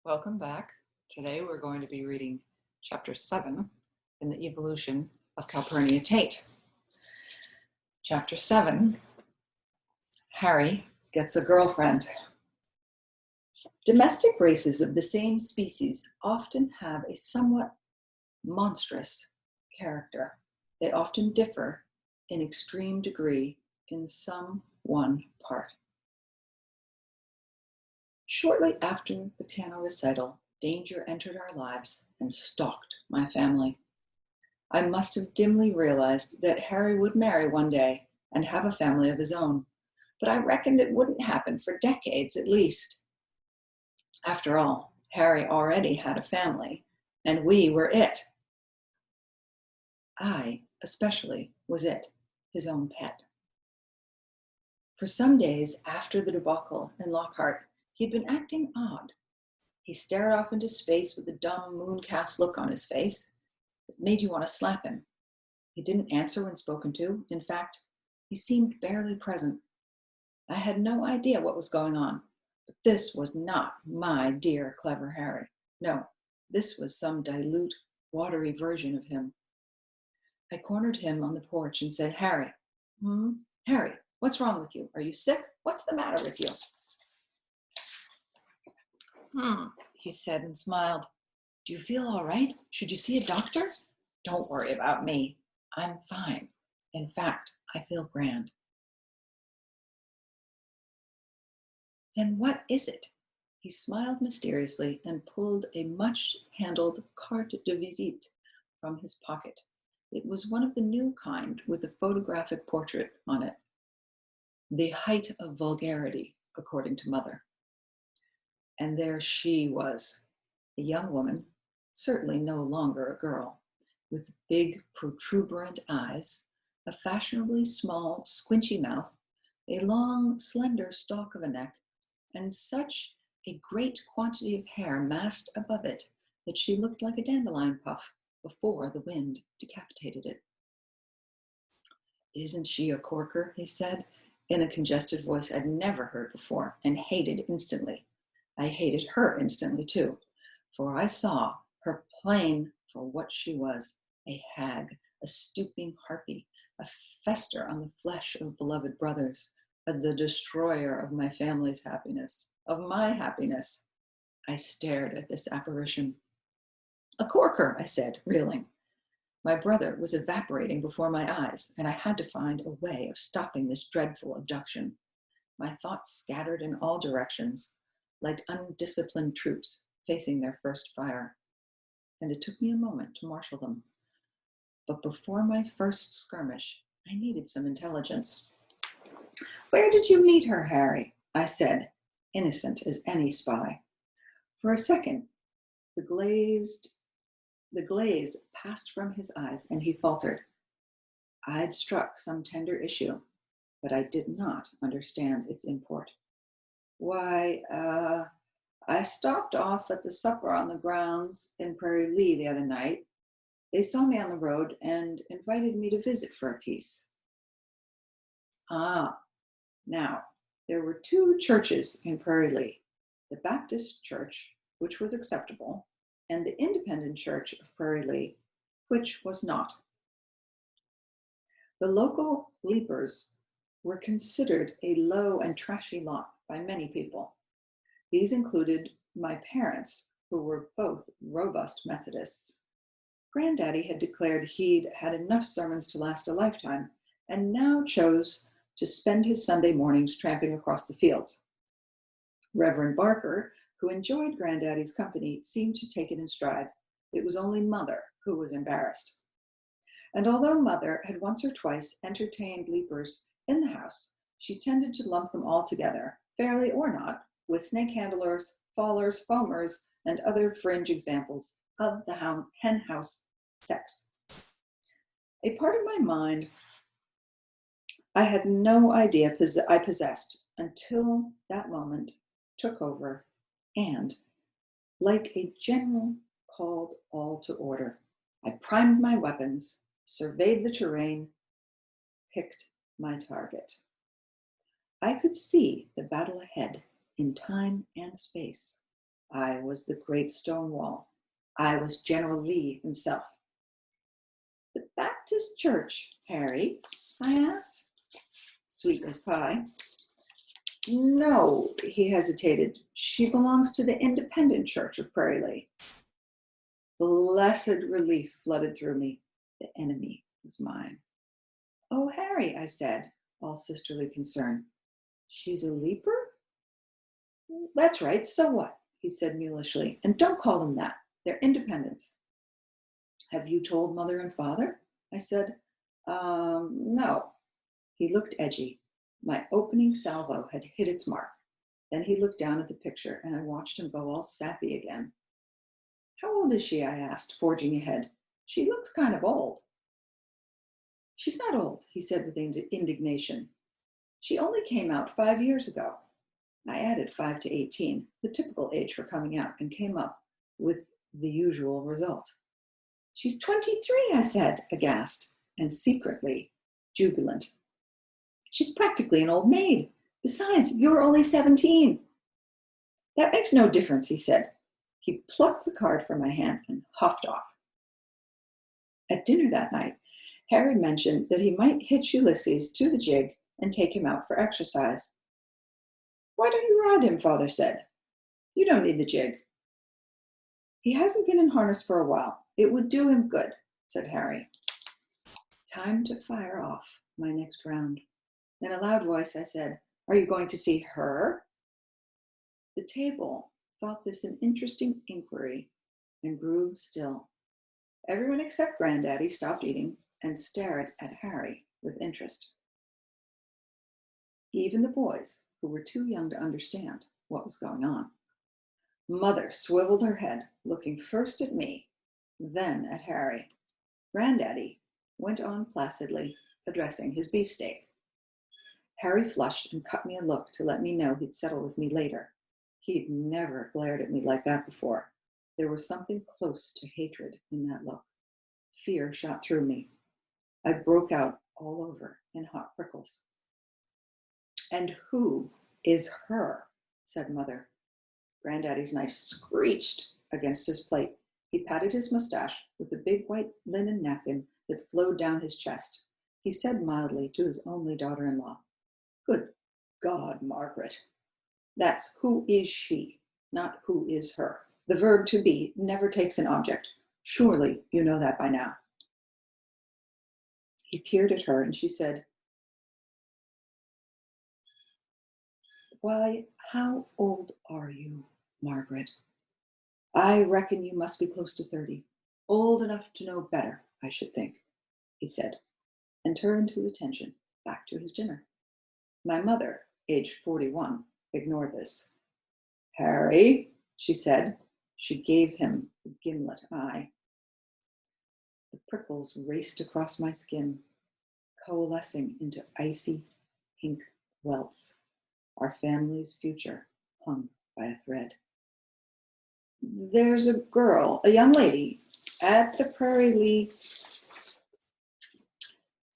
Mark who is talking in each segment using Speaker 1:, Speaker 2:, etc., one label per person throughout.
Speaker 1: Welcome back. Today we're going to be reading Chapter 7 in the Evolution of Calpurnia Tate. Chapter 7, Harry Gets a Girlfriend. Domestic races of the same species often have a somewhat monstrous character. They often differ in extreme degree in some one part. Shortly after the piano recital, danger entered our lives and stalked my family. I must have dimly realized that Harry would marry one day and have a family of his own, but I reckoned it wouldn't happen for decades at least. After all, Harry already had a family, and we were it. I, especially, was it, his own pet. For some days after the debacle in Lockhart, he'd been acting odd. He stared off into space with a dumb mooncalf look on his face that made you want to slap him. He didn't answer when spoken to. In fact, he seemed barely present. I had no idea what was going on, but this was not my dear, clever Harry. No, this was some dilute, watery version of him. I cornered him on the porch and said, Harry, Harry, what's wrong with you? Are you sick? What's the matter with you? He said and smiled. Do you feel all right? Should you see a doctor? Don't worry about me. I'm fine. In fact, I feel grand. Then what is it? He smiled mysteriously and pulled a much-handled carte de visite from his pocket. It was one of the new kind with a photographic portrait on it. The height of vulgarity, according to Mother. And there she was, a young woman, certainly no longer a girl, with big, protuberant eyes, a fashionably small, squinchy mouth, a long, slender stalk of a neck, and such a great quantity of hair massed above it that she looked like a dandelion puff before the wind decapitated it. Isn't she a corker? He said, in a congested voice I'd never heard before and hated instantly. I hated her instantly, too, for I saw her plain for what she was, a hag, a stooping harpy, a fester on the flesh of beloved brothers, the destroyer of my family's happiness, of my happiness. I stared at this apparition. A corker, I said, reeling. My brother was evaporating before my eyes, and I had to find a way of stopping this dreadful abduction. My thoughts scattered in all directions, like undisciplined troops facing their first fire, and it took me a moment to marshal them. But before my first skirmish, I needed some intelligence. Where did you meet her, Harry? I said, innocent as any spy. For a second, the glaze passed from his eyes, and he faltered. I'd struck some tender issue, but I did not understand its import. Why, I stopped off at the supper on the grounds in Prairie Lea the other night. They saw me on the road and invited me to visit for a piece. Now, there were two churches in Prairie Lea, the Baptist Church, which was acceptable, and the Independent Church of Prairie Lea, which was not. The local Leapers were considered a low and trashy lot by many people. These included my parents, who were both robust Methodists. Granddaddy had declared he'd had enough sermons to last a lifetime, and now chose to spend his Sunday mornings tramping across the fields. Reverend Barker, who enjoyed Granddaddy's company, seemed to take it in stride. It was only Mother who was embarrassed. And although Mother had once or twice entertained Leapers in the house, she tended to lump them all together, fairly or not, with snake handlers, fallers, foamers, and other fringe examples of the hen house sex. A part of my mind I had no idea I possessed until that moment took over and, like a general called all to order, I primed my weapons, surveyed the terrain, picked my target. I could see the battle ahead in time and space. I was the Great Stonewall. I was General Lee himself. The Baptist Church, Harry? I asked. Sweet as pie. No, he hesitated. She belongs to the Independent Church of Prairie Lea. Blessed relief flooded through me. The enemy was mine. Oh, Harry, I said, all sisterly concern. She's a leaper? That's right, so what? He said mulishly. And don't call them that. They're independents. Have you told mother and father? I said, no. He looked edgy. My opening salvo had hit its mark. Then he looked down at the picture, and I watched him go all sappy again. How old is she? I asked, forging ahead. She looks kind of old. She's not old, he said with indignation. She only came out 5 years ago. I added 5 to 18, the typical age for coming out, and came up with the usual result. She's 23, I said, aghast, and secretly jubilant. She's practically an old maid. Besides, you're only 17. That makes no difference, he said. He plucked the card from my hand and huffed off. At dinner that night, Harry mentioned that he might hitch Ulysses to the jig and take him out for exercise. Why don't you ride him, Father said. You don't need the jig. He hasn't been in harness for a while. It would do him good, said Harry. Time to fire off my next round. In a loud voice, I said, Are you going to see her? The table thought this an interesting inquiry and grew still. Everyone except Granddaddy stopped eating and stared at Harry with interest. Even the boys, who were too young to understand what was going on. Mother swiveled her head, looking first at me, then at Harry. Granddaddy went on placidly, addressing his beefsteak. Harry flushed and cut me a look to let me know he'd settle with me later. He'd never glared at me like that before. There was something close to hatred in that look. Fear shot through me. I broke out all over in hot prickles. And who is her? Said Mother. Granddaddy's knife screeched against his plate. He patted his mustache with a big white linen napkin that flowed down his chest. He said mildly to his only daughter-in-law, Good God, Margaret. That's who is she, not who is her. The verb to be never takes an object. Surely you know that by now. He peered at her and she said, Why, how old are you, Margaret? I reckon you must be close to 30. Old enough to know better, I should think, he said, and turned his attention back to his dinner. My mother, aged 41, ignored this. Harry, she said. She gave him a gimlet eye. The prickles raced across my skin, coalescing into icy pink welts. Our family's future hung by a thread. There's a girl, a young lady, at the Prairie Lea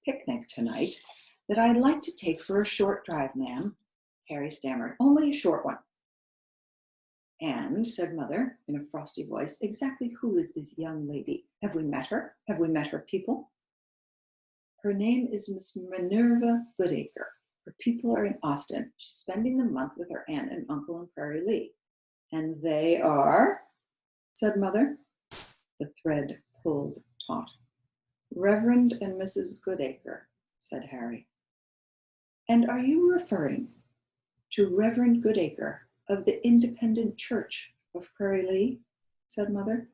Speaker 1: picnic tonight that I'd like to take for a short drive, ma'am, Harry stammered. Only a short one. And, said Mother, in a frosty voice, exactly who is this young lady? Have we met her? Have we met her people? Her name is Miss Minerva Goodacre. Her people are in Austin. She's spending the month with her aunt and uncle in Prairie Lea. And they are, said Mother. The thread pulled taut. Reverend and Mrs. Goodacre, said Harry. And are you referring to Reverend Goodacre of the Independent Church of Prairie Lea? Said Mother.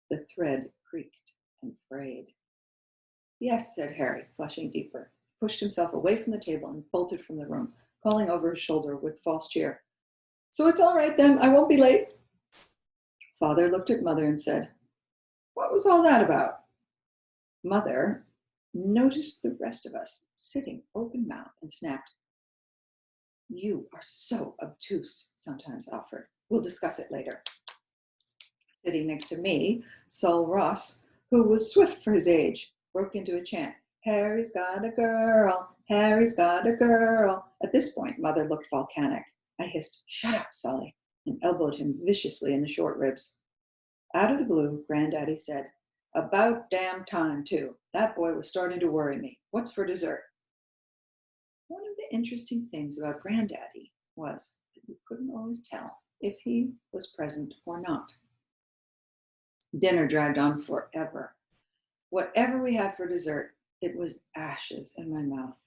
Speaker 1: The thread creaked and frayed. Yes, said Harry, flushing deeper. He pushed himself away from the table and bolted from the room, calling over his shoulder with false cheer. So it's all right then, I won't be late. Father looked at Mother and said, What was all that about? Mother noticed the rest of us sitting open-mouthed and snapped, You are so obtuse sometimes, Alfred. We'll discuss it later. Sitting next to me, Sol Ross, who was swift for his age, broke into a chant. Harry's got a girl, Harry's got a girl. At this point, Mother looked volcanic. I hissed, Shut up, Sully, and elbowed him viciously in the short ribs. Out of the blue, Granddaddy said, "About damn time, too. That boy was starting to worry me. What's for dessert?" One of the interesting things about Granddaddy was that you couldn't always tell if he was present or not. Dinner dragged on forever. Whatever we had for dessert, it was ashes in my mouth.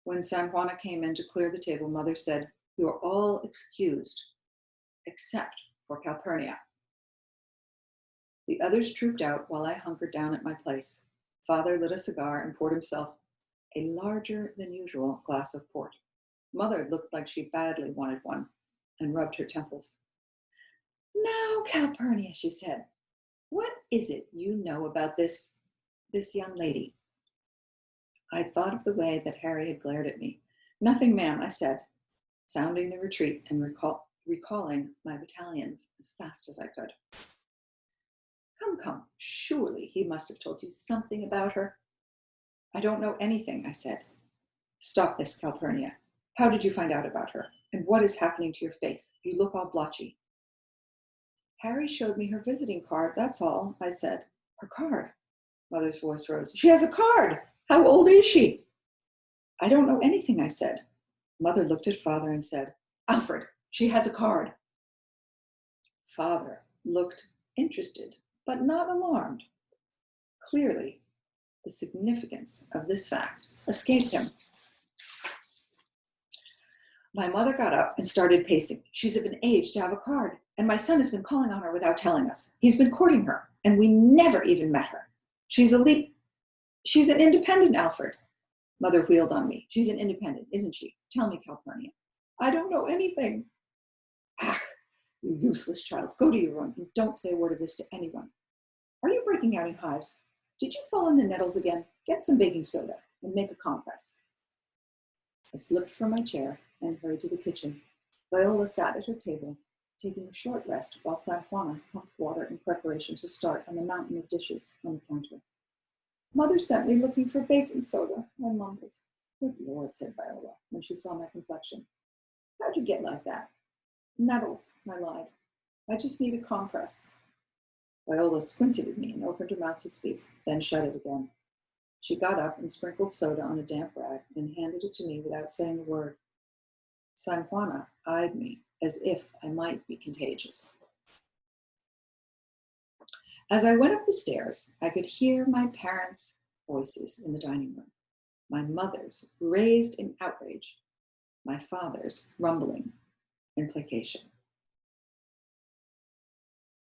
Speaker 1: When San Juana came in to clear the table, Mother said, "You are all excused, except for Calpurnia." The others trooped out while I hunkered down at my place. Father lit a cigar and poured himself a larger than usual glass of port. Mother looked like she badly wanted one and rubbed her temples. "Now, Calpurnia," she said, "what is it you know about this young lady?" I thought of the way that Harry had glared at me. "Nothing, ma'am," I said, sounding the retreat and recalling my battalions as fast as I could. Come, surely he must have told you something about her." "I don't know anything," I said. "Stop this, Calpurnia. How did you find out about her? And what is happening to your face? You look all blotchy." "Harry showed me her visiting card, that's all," I said. "Her card?" Mother's voice rose. "She has a card! How old is she?" "I don't know anything," I said. Mother looked at Father and said, "Alfred, she has a card." Father looked interested, but not alarmed. Clearly, the significance of this fact escaped him. My mother got up and started pacing. "She's of an age to have a card, and my son has been calling on her without telling us. He's been courting her, and we never even met her. She's an independent, Alfred." Mother wheeled on me. "She's an independent, isn't she? Tell me, Calpurnia." "I don't know anything." "Ah, you useless child. Go to your room and don't say a word of this to anyone. Are you breaking out in hives? Did you fall in the nettles again? Get some baking soda and make a compress." I slipped from my chair and hurried to the kitchen. Viola sat at her table, taking a short rest while San Juana pumped water in preparation to start on the mountain of dishes on the counter. "Mother sent me looking for baking soda," I mumbled. "Good Lord," said Viola when she saw my complexion. "How'd you get like that?" "Nettles," I lied. "I just need a compress." Viola squinted at me and opened her mouth to speak, then shut it again. She got up and sprinkled soda on a damp rag and handed it to me without saying a word. San Juana eyed me as if I might be contagious. As I went up the stairs, I could hear my parents' voices in the dining room. My mother's raised in outrage, my father's rumbling in placation.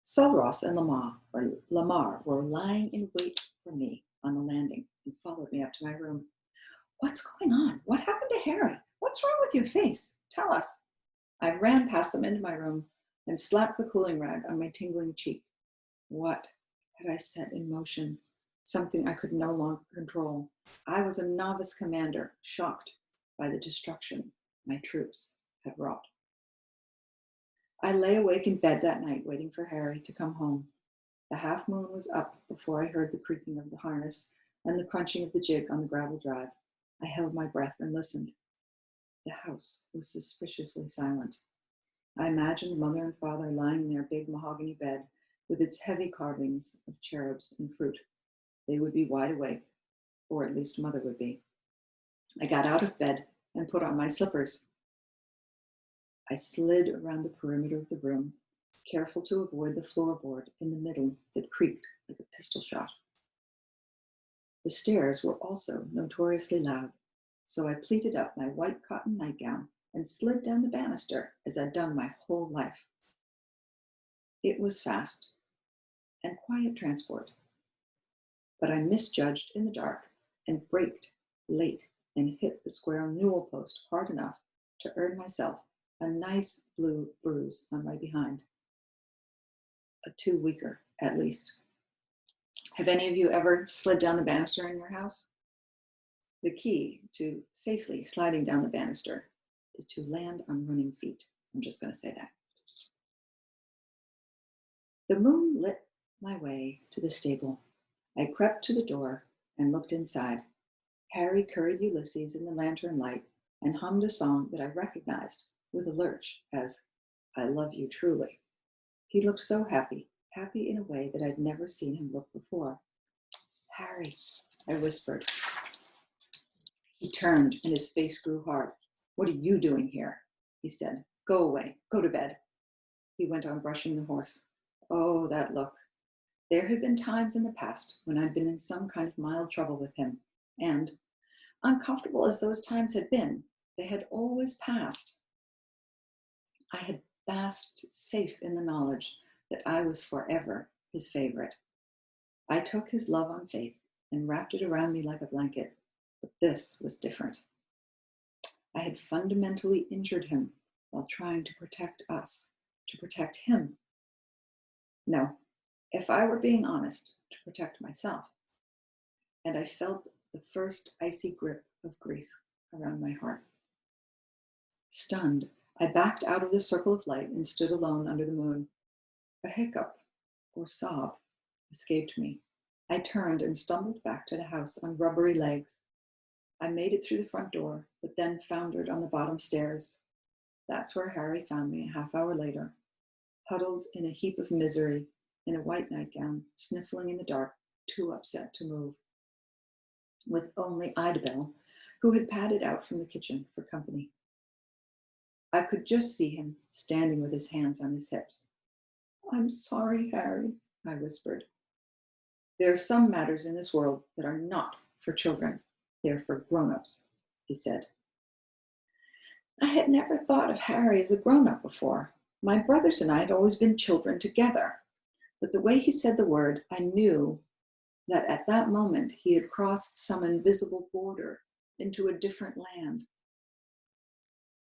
Speaker 1: Sulross and Lamar were lying in wait for me on the landing and followed me up to my room. "What's going on? What happened to Harry? What's wrong with your face? Tell us." I ran past them into my room and slapped the cooling rag on my tingling cheek. What had I set in motion? Something I could no longer control. I was a novice commander, shocked by the destruction my troops had wrought. I lay awake in bed that night waiting for Harry to come home. The half moon was up before I heard the creaking of the harness and the crunching of the jig on the gravel drive. I held my breath and listened. The house was suspiciously silent. I imagined Mother and Father lying in their big mahogany bed with its heavy carvings of cherubs and fruit. They would be wide awake, or at least Mother would be. I got out of bed and put on my slippers. I slid around the perimeter of the room, careful to avoid the floorboard in the middle that creaked like a pistol shot. The stairs were also notoriously loud, so I pleated up my white cotton nightgown and slid down the banister as I'd done my whole life. It was fast and quiet transport, but I misjudged in the dark and braked late and hit the square newel post hard enough to earn myself a nice blue bruise on my behind. A 2-weeker, at least. Have any of you ever slid down the banister in your house? The key to safely sliding down the banister is to land on running feet. I'm just going to say that. The moon lit my way to the stable. I crept to the door and looked inside. Harry curried Ulysses in the lantern light and hummed a song that I recognized with a lurch as I love you truly. He looked so happy, happy in a way that I'd never seen him look before. Harry, I whispered. He turned and his face grew hard. What are you doing here? He said. Go away, go to bed. He went on brushing the horse. Oh, that look. There had been times in the past when I'd been in some kind of mild trouble with him, and, uncomfortable as those times had been, they had always passed. I had basked safe in the knowledge that I was forever his favorite. I took his love on faith and wrapped it around me like a blanket, but this was different. I had fundamentally injured him while trying to protect us, to protect him. No, if I were being honest, to protect myself. And I felt the first icy grip of grief around my heart. Stunned, I backed out of the circle of light and stood alone under the moon. A hiccup or sob escaped me. I turned and stumbled back to the house on rubbery legs. I made it through the front door, but then foundered on the bottom stairs. That's where Harry found me a half hour later, huddled in a heap of misery in a white nightgown, sniffling in the dark, too upset to move, with only Idabel, who had padded out from the kitchen for company. I could just see him standing with his hands on his hips. I'm sorry, Harry, I whispered. There are some matters in this world that are not for children. They're for grown-ups, he said. I had never thought of Harry as a grown-up before. My brothers and I had always been children together. But the way he said the word, I knew that at that moment he had crossed some invisible border into a different land.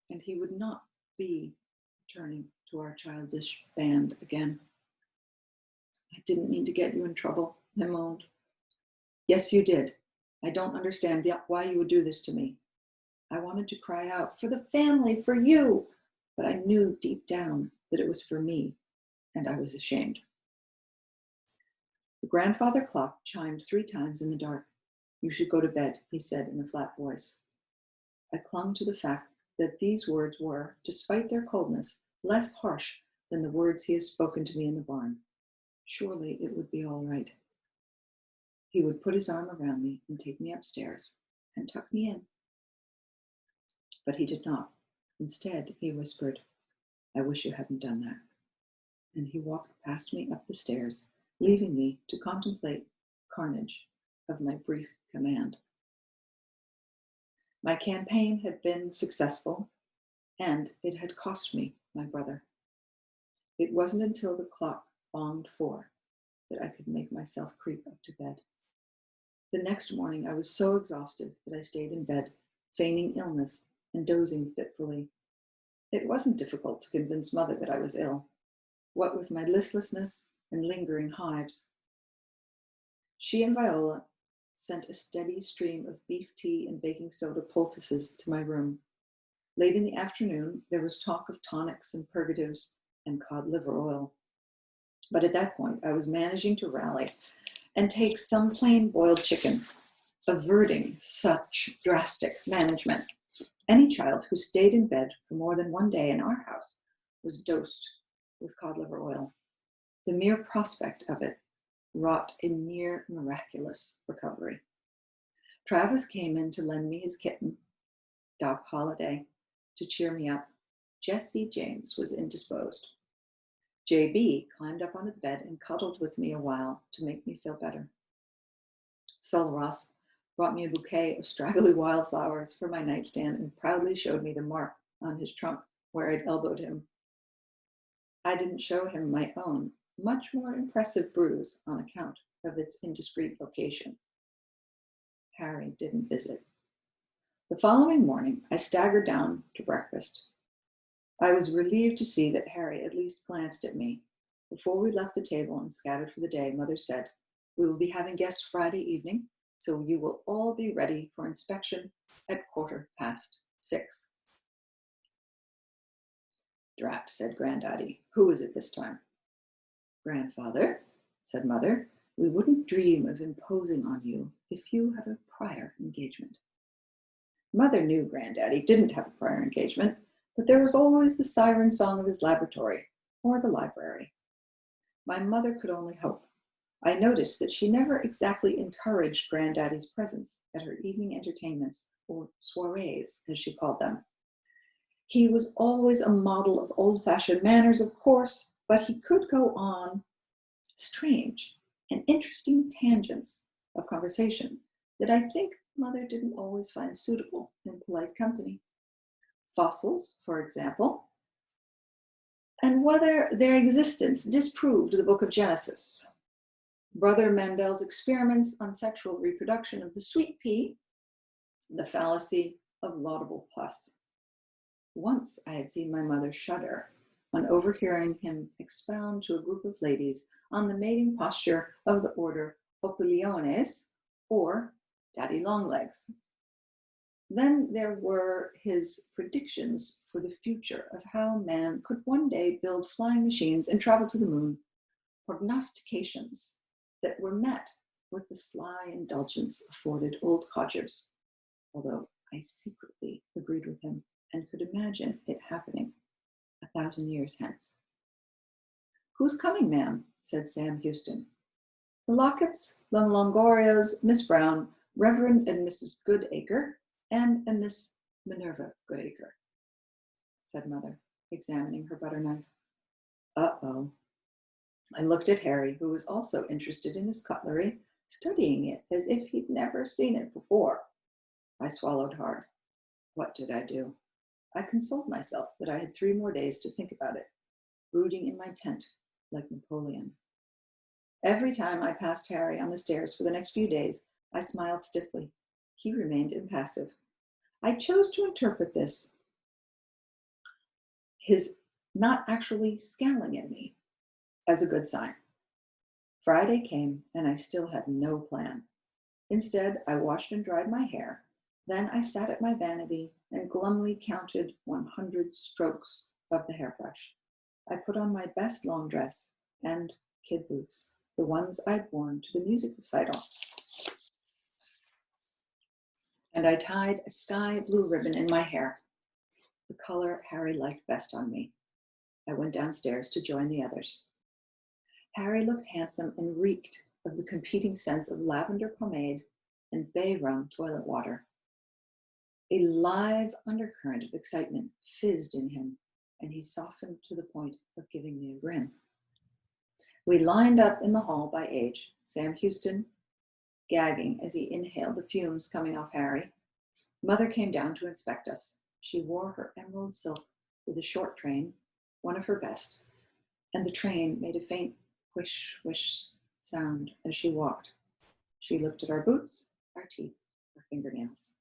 Speaker 1: And he would not be returning to our childish band again. I didn't mean to get you in trouble, I moaned. Yes, you did. I don't understand why you would do this to me. I wanted to cry out, for the family, for you, but I knew deep down that it was for me, and I was ashamed. The grandfather clock chimed 3 times in the dark. You should go to bed, he said in a flat voice. I clung to the fact that these words were, despite their coldness, less harsh than the words he had spoken to me in the barn. Surely it would be all right. He would put his arm around me and take me upstairs and tuck me in. But he did not. Instead, he whispered, I wish you hadn't done that. And he walked past me up the stairs, leaving me to contemplate carnage of my brief command. My campaign had been successful, and it had cost me my brother. It wasn't until the clock bonged 4 that I could make myself creep up to bed. The next morning, I was so exhausted that I stayed in bed, feigning illness and dozing fitfully. It wasn't difficult to convince Mother that I was ill, what with my listlessness and lingering hives. She and Viola sent a steady stream of beef tea and baking soda poultices to my room. Late in the afternoon, there was talk of tonics and purgatives and cod liver oil. But at that point, I was managing to rally and take some plain boiled chicken, averting such drastic management. Any child who stayed in bed for more than 1 day in our house was dosed with cod liver oil. The mere prospect of it wrought a near miraculous recovery. Travis came in to lend me his kitten, Doc Holliday, to cheer me up. Jesse James was indisposed. JB climbed up on the bed and cuddled with me a while to make me feel better. Sol Ross brought me a bouquet of straggly wildflowers for my nightstand and proudly showed me the mark on his trunk where I'd elbowed him. I didn't show him my own, much more impressive bruise on account of its indiscreet location. Harry didn't visit. The following morning, I staggered down to breakfast. I was relieved to see that Harry at least glanced at me. Before we left the table and scattered for the day, Mother said, we will be having guests Friday evening, so you will all be ready for inspection at 6:15. Drat, said Granddaddy. Who is it this time? Grandfather, said Mother, we wouldn't dream of imposing on you if you have a prior engagement. Mother knew Granddaddy didn't have a prior engagement, but there was always the siren song of his laboratory or the library. My mother could only hope. I noticed that she never exactly encouraged Granddaddy's presence at her evening entertainments, or soirees, as she called them. He was always a model of old-fashioned manners, of course, but he could go on strange and interesting tangents of conversation that I think Mother didn't always find suitable in polite company. Fossils, for example, and whether their existence disproved the Book of Genesis. Brother Mendel's experiments on sexual reproduction of the sweet pea, the fallacy of laudable pus. Once I had seen my mother shudder on overhearing him expound to a group of ladies on the mating posture of the order Opiliones, or daddy longlegs. Then there were his predictions for the future of how man could one day build flying machines and travel to the moon, prognostications that were met with the sly indulgence afforded old codgers, although I secretly agreed with him and could imagine it happening 1,000 years hence. "Who's coming, ma'am?" said Sam Houston. "The Locketts, the Longorios, Miss Brown, Reverend and Mrs. Goodacre, and a Miss Minerva Goodacre," said Mother, examining her butter knife. Uh-oh. I looked at Harry, who was also interested in his cutlery, studying it as if he'd never seen it before. I swallowed hard. What did I do? I consoled myself that I had 3 more days to think about it, brooding in my tent like Napoleon. Every time I passed Harry on the stairs for the next few days, I smiled stiffly. He remained impassive. I chose to interpret this, his not actually scowling at me, as a good sign. Friday came, and I still had no plan. Instead, I washed and dried my hair. Then I sat at my vanity and glumly counted 100 strokes of the hairbrush. I put on my best long dress and kid boots, the ones I'd worn to the music recital. And I tied a sky blue ribbon in my hair, the color Harry liked best on me. I went downstairs to join the others. Harry looked handsome and reeked of the competing scents of lavender pomade and bay rum toilet water. A live undercurrent of excitement fizzed in him, and he softened to the point of giving me a grin. We lined up in the hall by age, Sam Houston gagging as he inhaled the fumes coming off Harry. Mother came down to inspect us. She wore her emerald silk with a short train, one of her best, and the train made a faint whish, whish sound as she walked. She looked at our boots, our teeth, our fingernails.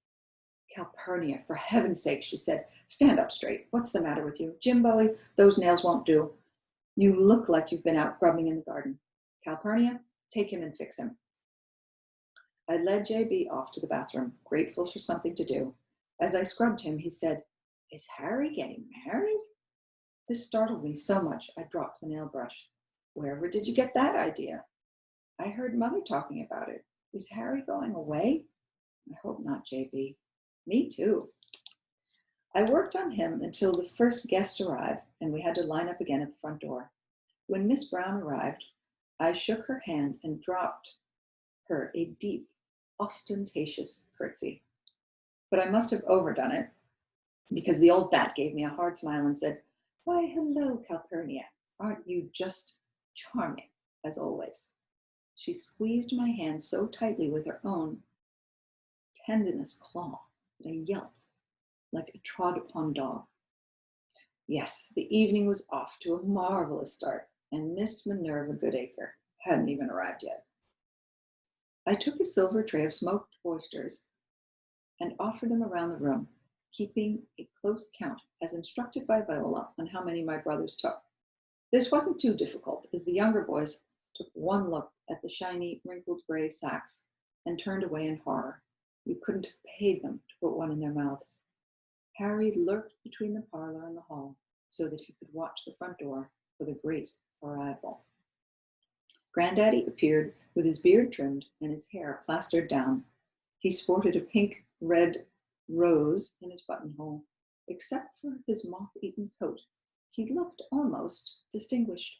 Speaker 1: "Calpurnia, for heaven's sake," she said. "Stand up straight. What's the matter with you? Jim Bowie, those nails won't do. You look like you've been out grubbing in the garden. Calpurnia, take him and fix him." I led JB off to the bathroom, grateful for something to do. As I scrubbed him, he said, "Is Harry getting married?" This startled me so much, I dropped the nail brush. "Wherever did you get that idea?" "I heard Mother talking about it. Is Harry going away?" "I hope not, JB." "Me too." I worked on him until the first guests arrived, and we had to line up again at the front door. When Miss Brown arrived, I shook her hand and dropped her a deep, ostentatious curtsy. But I must have overdone it, because the old bat gave me a hard smile and said, "Why, hello, Calpurnia. Aren't you just charming, as always?" She squeezed my hand so tightly with her own tendinous claw that I yelped like a trod-upon dog. Yes, the evening was off to a marvelous start, and Miss Minerva Goodacre hadn't even arrived yet. I took a silver tray of smoked oysters and offered them around the room, keeping a close count, as instructed by Viola, on how many my brothers took. This wasn't too difficult, as the younger boys took one look at the shiny, wrinkled gray sacks and turned away in horror. You couldn't have paid them to put one in their mouths. Harry lurked between the parlor and the hall so that he could watch the front door for the great arrival. Granddaddy appeared with his beard trimmed and his hair plastered down. He sported a pink-red rose in his buttonhole Except for his moth-eaten coat, he looked almost distinguished.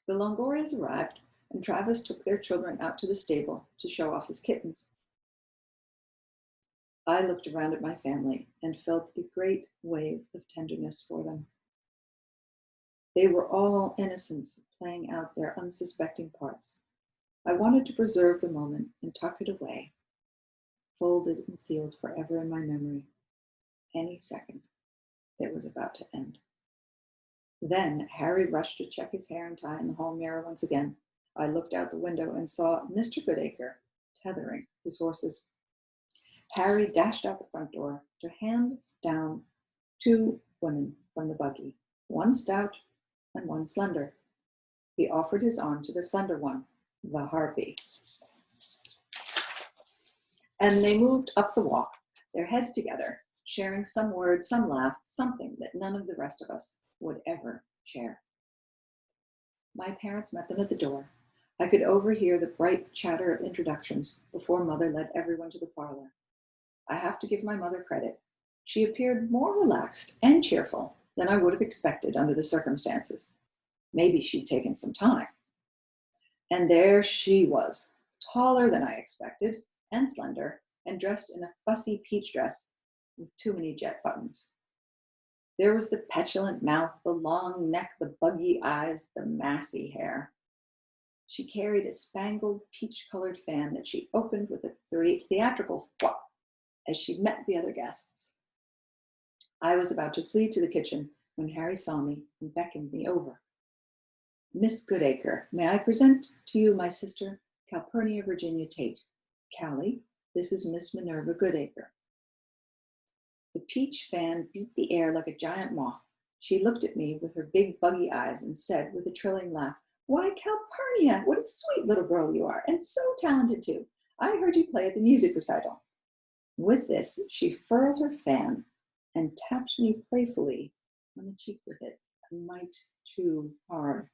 Speaker 1: The Longorias arrived, and Travis took their children out to the stable to show off his kittens. I looked around at my family and felt a great wave of tenderness for them. They were all innocents playing out their unsuspecting parts. I wanted to preserve the moment and tuck it away, folded and sealed forever in my memory. Any second, it was about to end. Then Harry rushed to check his hair and tie in the hall mirror once again. I looked out the window and saw Mr. Goodacre tethering his horses. Harry dashed out the front door to hand down two women from the buggy, one stout and one slender. He offered his arm to the slender one, the harpy. And they moved up the walk, their heads together, sharing some words, some laugh, something that none of the rest of us would ever share. My parents met them at the door. I could overhear the bright chatter of introductions before Mother led everyone to the parlor. I have to give my mother credit. She appeared more relaxed and cheerful than I would have expected under the circumstances. Maybe she'd taken some time. And there she was, taller than I expected, and slender, and dressed in a fussy peach dress with too many jet buttons. There was the petulant mouth, the long neck, the buggy eyes, the massy hair. She carried a spangled peach-colored fan that she opened with a theatrical flop as she met the other guests. I was about to flee to the kitchen when Harry saw me and beckoned me over. Miss Goodacre, may I present to you my sister, Calpurnia Virginia Tate. Callie, this is Miss Minerva Goodacre. The peach fan beat the air like a giant moth. She looked at me with her big buggy eyes and said with a trilling laugh, "Why, Calpurnia, what a sweet little girl you are, and so talented too. I heard you play at the music recital." With this, she furled her fan and tapped me playfully on the cheek with it, a mite too hard.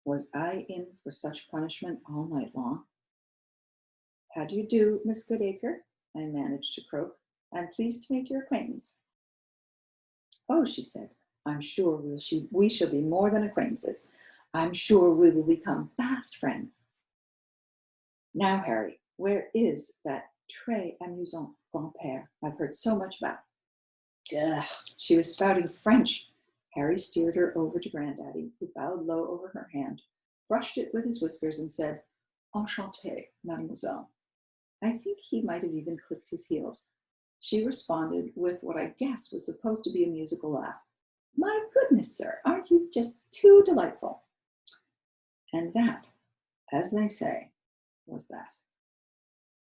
Speaker 1: Was I in for such punishment all night long? "How do you do, Miss Goodacre?" I managed to croak. "I'm pleased to make your acquaintance." "Oh," she said, "I'm sure we shall be more than acquaintances. I'm sure we will become fast friends. Now, Harry, where is that très amusant grand-père I've heard so much about?" Ugh, she was spouting French. Harry steered her over to Granddaddy, who bowed low over her hand, brushed it with his whiskers, and said, "Enchanté, mademoiselle." I think he might have even clicked his heels. She responded with what I guess was supposed to be a musical laugh. "My goodness, sir, aren't you just too delightful?" And that, as they say, was that.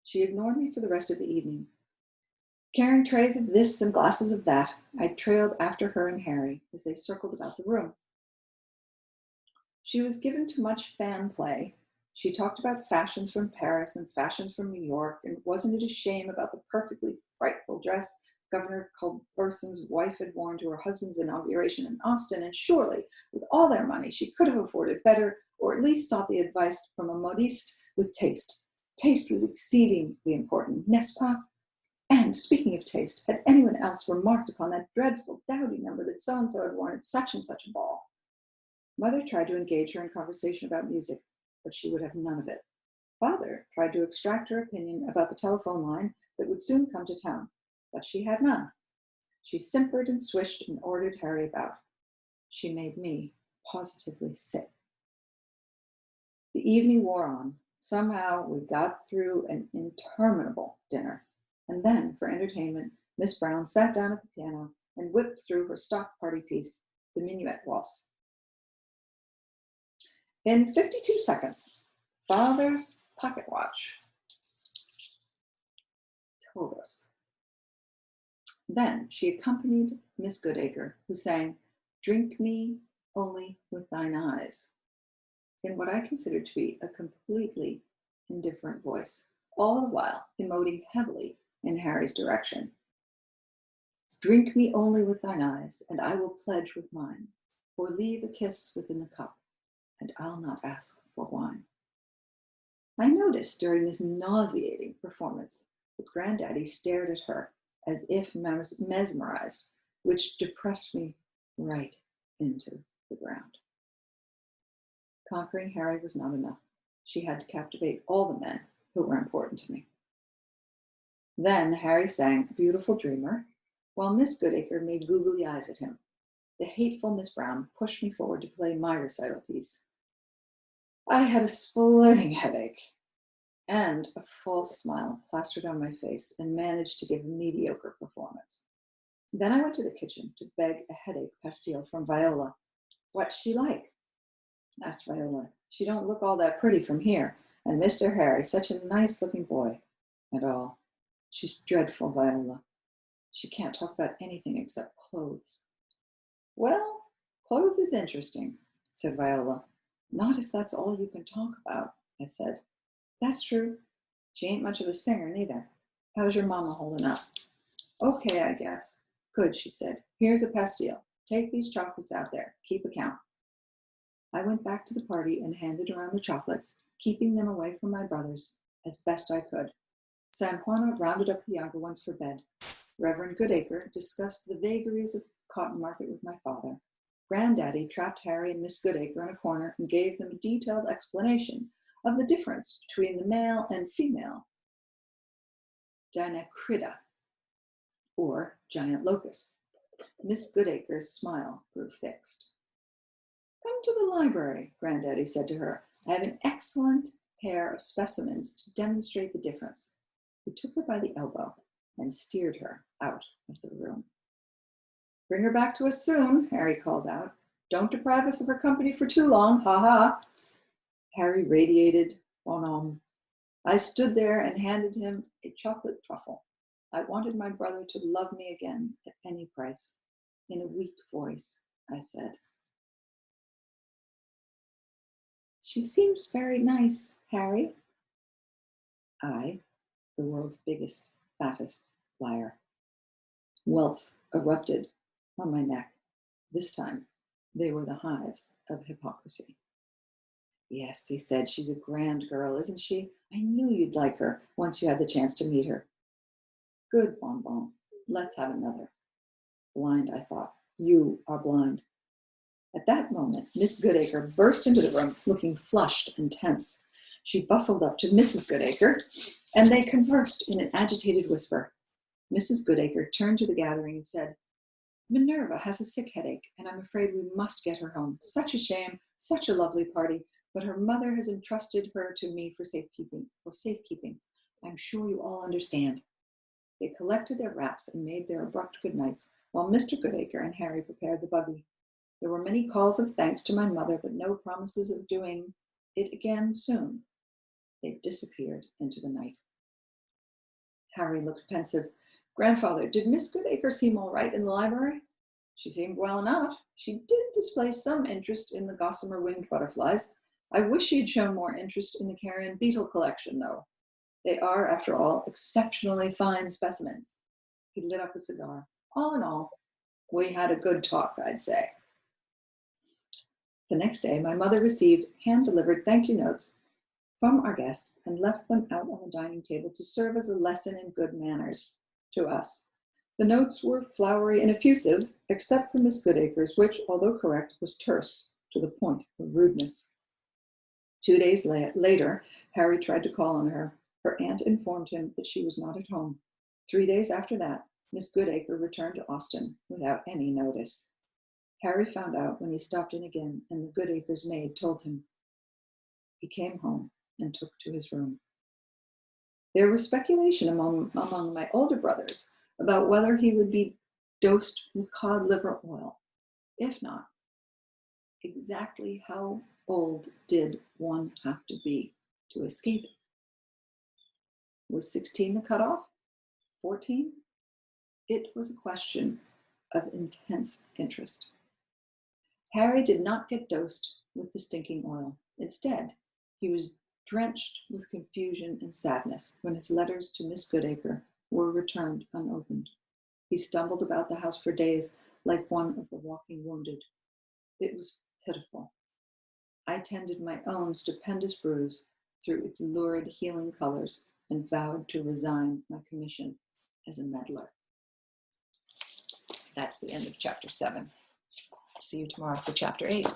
Speaker 1: She ignored me for the rest of the evening. Carrying trays of this and glasses of that, I trailed after her and Harry as they circled about the room. She was given to much fan play. She talked about fashions from Paris and fashions from New York, and wasn't it a shame about the perfectly frightful dress Governor Culbertson's wife had worn to her husband's inauguration in Austin, and surely, with all their money, she could have afforded better, or at least sought the advice from a modiste with taste. Taste was exceedingly important, n'est-ce pas? And speaking of taste, had anyone else remarked upon that dreadful dowdy number that so-and-so had worn at such and such a ball? Mother tried to engage her in conversation about music, but she would have none of it. Father tried to extract her opinion about the telephone line that would soon come to town, but she had none. She simpered and swished and ordered Harry about. She made me positively sick. The evening wore on. Somehow we got through an interminable dinner. And then, for entertainment, Miss Brown sat down at the piano and whipped through her stock party piece, the Minuet Waltz. In 52 seconds, Father's pocket watch told us. Then she accompanied Miss Goodacre, who sang, "Drink me only with thine eyes," in what I considered to be a completely indifferent voice, all the while emoting heavily in Harry's direction. "Drink me only with thine eyes, and I will pledge with mine, or leave a kiss within the cup, and I'll not ask for wine." I noticed during this nauseating performance that Granddaddy stared at her as if mesmerized, which depressed me right into the ground. Conquering Harry was not enough. She had to captivate all the men who were important to me. Then Harry sang Beautiful Dreamer, while Miss Goodacre made googly eyes at him. The hateful Miss Brown pushed me forward to play my recital piece. I had a splitting headache and a false smile plastered on my face and managed to give a mediocre performance. Then I went to the kitchen to beg a headache pastille from Viola. What's she like? Asked Viola. She don't look all that pretty from here, and Mr. Harry, such a nice-looking boy, and all. She's dreadful, Viola. She can't talk about anything except clothes. Well, clothes is interesting, said Viola. Not if that's all you can talk about, I said. That's true. She ain't much of a singer, neither. How's your mama holding up? Okay, I guess. Good, she said. Here's a pastille. Take these chocolates out there. Keep account. I went back to the party and handed around the chocolates, keeping them away from my brothers as best I could. San Juana rounded up the younger ones for bed. Reverend Goodacre discussed the vagaries of cotton market with my father. Granddaddy trapped Harry and Miss Goodacre in a corner and gave them a detailed explanation of the difference between the male and female Dinacrida, or giant locusts. Miss Goodacre's smile grew fixed. Come to the library, Granddaddy said to her. I have an excellent pair of specimens to demonstrate the difference. He took her by the elbow and steered her out of the room. Bring her back to us soon, Harry called out. Don't deprive us of her company for too long, ha-ha. Harry radiated bonhomme. I stood there and handed him a chocolate truffle. I wanted my brother to love me again at any price. In a weak voice, I said, She seems very nice, Harry. I, the world's biggest, fattest liar. Welts erupted on my neck. This time, they were the hives of hypocrisy. Yes, he said, she's a grand girl, isn't she? I knew you'd like her once you had the chance to meet her. Good, Bonbon. Let's have another. Blind, I thought. You are blind. At that moment, Miss Goodacre burst into the room, looking flushed and tense. She bustled up to Mrs. Goodacre, and they conversed in an agitated whisper. Mrs. Goodacre turned to the gathering and said, Minerva has a sick headache, and I'm afraid we must get her home. Such a shame, such a lovely party, but her mother has entrusted her to me for safekeeping. I'm sure you all understand. They collected their wraps and made their abrupt goodnights, while Mr. Goodacre and Harry prepared the buggy. There were many calls of thanks to my mother, but no promises of doing it again soon. They disappeared into the night. Harry looked pensive. Grandfather, did Miss Goodacre seem all right in the library? She seemed well enough. She did display some interest in the gossamer winged butterflies. I wish she had shown more interest in the carrion beetle collection, though. They are, after all, exceptionally fine specimens. He lit up a cigar. All in all, we had a good talk, I'd say. The next day, my mother received hand-delivered thank you notes from our guests and left them out on the dining table to serve as a lesson in good manners to us. The notes were flowery and effusive, except for Miss Goodacre's, which, although correct, was terse to the point of rudeness. 2 days later, Harry tried to call on her. Her aunt informed him that she was not at home. 3 days after that, Miss Goodacre returned to Austin without any notice. Harry found out when he stopped in again, and the Goodacre's maid told him. He came home and took to his room. There was speculation among my older brothers about whether he would be dosed with cod liver oil. If not, exactly how old did one have to be to escape it? Was 16 the cutoff? 14? It was a question of intense interest. Harry did not get dosed with the stinking oil. Instead, he was drenched with confusion and sadness when his letters to Miss Goodacre were returned unopened. He stumbled about the house for days like one of the walking wounded. It was pitiful. I tended my own stupendous bruise through its lurid healing colors and vowed to resign my commission as a meddler. That's the end of chapter 7. See you tomorrow for chapter 8.